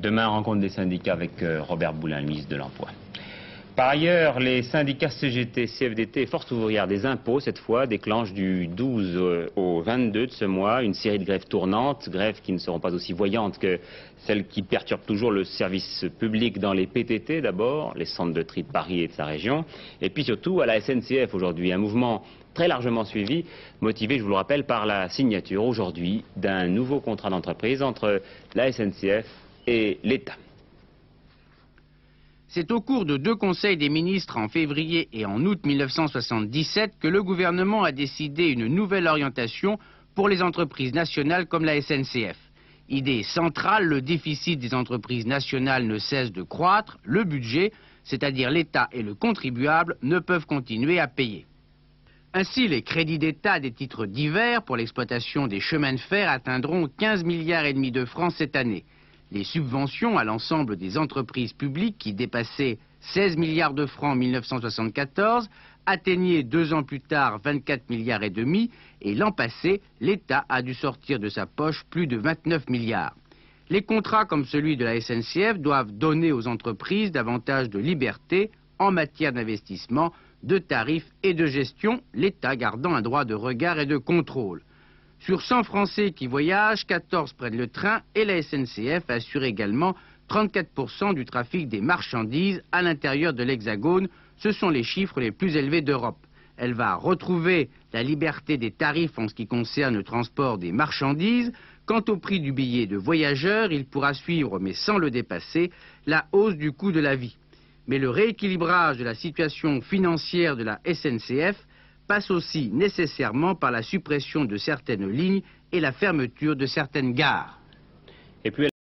Demain, rencontre des syndicats avec Robert Boulin, le ministre de l'Emploi. Par ailleurs, les syndicats CGT, CFDT et Force ouvrière des impôts, cette fois, déclenchent du 12 au 22 de ce mois une série de grèves tournantes, grèves qui ne seront pas aussi voyantes que celles qui perturbent toujours le service public dans les PTT d'abord, les centres de tri de Paris et de sa région, et puis surtout à la SNCF aujourd'hui, un mouvement très largement suivi, motivé, je vous le rappelle, par la signature aujourd'hui d'un nouveau contrat d'entreprise entre la SNCF et l'État. C'est au cours de 2 conseils des ministres en février et en août 1977 que le gouvernement a décidé une nouvelle orientation pour les entreprises nationales comme la SNCF. Idée centrale, le déficit des entreprises nationales ne cesse de croître, le budget, c'est-à-dire l'État et le contribuable, ne peuvent continuer à payer. Ainsi, les crédits d'État des titres divers pour l'exploitation des chemins de fer atteindront 15,5 milliards de francs cette année. Les subventions à l'ensemble des entreprises publiques qui dépassaient 16 milliards de francs en 1974 atteignaient 2 ans plus tard 24,5 milliards et l'an passé, l'État a dû sortir de sa poche plus de 29 milliards. Les contrats comme celui de la SNCF doivent donner aux entreprises davantage de liberté en matière d'investissement, de tarifs et de gestion, l'État gardant un droit de regard et de contrôle. Sur 100 Français qui voyagent, 14 prennent le train et la SNCF assure également 34% du trafic des marchandises à l'intérieur de l'Hexagone. Ce sont les chiffres les plus élevés d'Europe. Elle va retrouver la liberté des tarifs en ce qui concerne le transport des marchandises. Quant au prix du billet de voyageur, il pourra suivre, mais sans le dépasser, la hausse du coût de la vie. Mais le rééquilibrage de la situation financière de la SNCF passe aussi nécessairement par la suppression de certaines lignes et la fermeture de certaines gares. Et puis